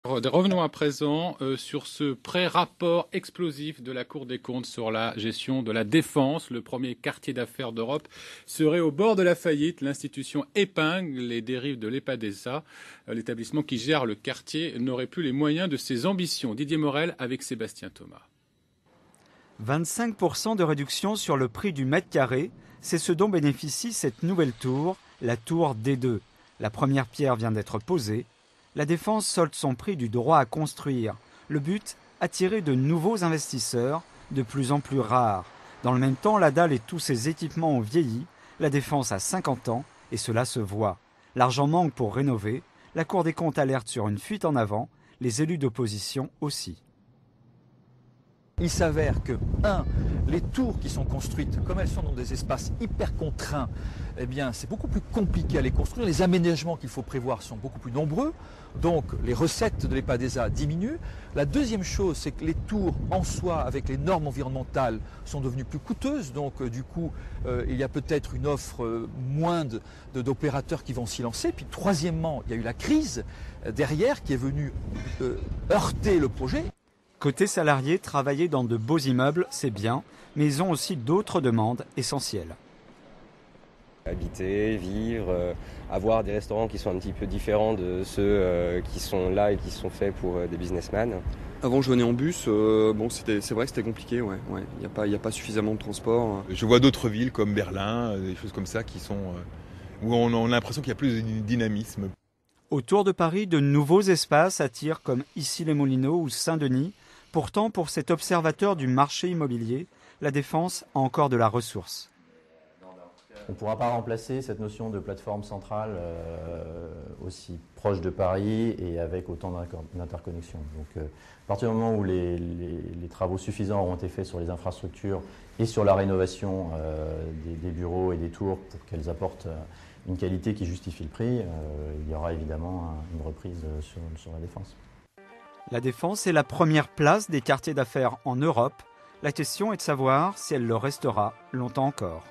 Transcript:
Revenons à présent sur ce pré-rapport explosif de la Cour des comptes sur la gestion de la Défense. Le premier quartier d'affaires d'Europe serait au bord de la faillite. L'institution épingle les dérives de l'EPADESA. L'établissement qui gère le quartier n'aurait plus les moyens de ses ambitions. Didier Morel avec Sébastien Thomas. 25% de réduction sur le prix du mètre carré, c'est ce dont bénéficie cette nouvelle tour, la tour D2. La première pierre vient d'être posée. La Défense solde son prix du droit à construire. Le but, attirer de nouveaux investisseurs, de plus en plus rares. Dans le même temps, la dalle et tous ses équipements ont vieilli. La Défense a 50 ans et cela se voit. L'argent manque pour rénover. La Cour des comptes alerte sur une fuite en avant. Les élus d'opposition aussi. Il s'avère que, les tours qui sont construites, comme elles sont dans des espaces hyper contraints, eh bien, c'est beaucoup plus compliqué à les construire. Les aménagements qu'il faut prévoir sont beaucoup plus nombreux. Donc, les recettes de l'EPADESA diminuent. La deuxième chose, c'est que les tours en soi, avec les normes environnementales, sont devenues plus coûteuses. Donc, du coup, il y a peut-être une offre moins d'opérateurs qui vont s'y lancer. Puis, troisièmement, il y a eu la crise derrière qui est venue heurter le projet. Côté salariés, travailler dans de beaux immeubles, c'est bien, mais ils ont aussi d'autres demandes essentielles. Habiter, vivre, avoir des restaurants qui sont un petit peu différents de ceux qui sont là et qui sont faits pour des businessmen. Avant je venais en bus, c'est vrai que c'était compliqué, ouais. Il n'y a pas suffisamment de transport. Je vois d'autres villes comme Berlin, des choses comme ça qui sont où on a l'impression qu'il y a plus de dynamisme. Autour de Paris, de nouveaux espaces attirent comme Issy-les-Moulineaux ou Saint-Denis. Pourtant, pour cet observateur du marché immobilier, la Défense a encore de la ressource. On ne pourra pas remplacer cette notion de plateforme centrale aussi proche de Paris et avec autant d'interconnexions. Donc, à partir du moment où les travaux suffisants auront été faits sur les infrastructures et sur la rénovation des bureaux et des tours pour qu'elles apportent une qualité qui justifie le prix, il y aura évidemment une reprise sur la Défense. La Défense est la première place des quartiers d'affaires en Europe. La question est de savoir si elle le restera longtemps encore.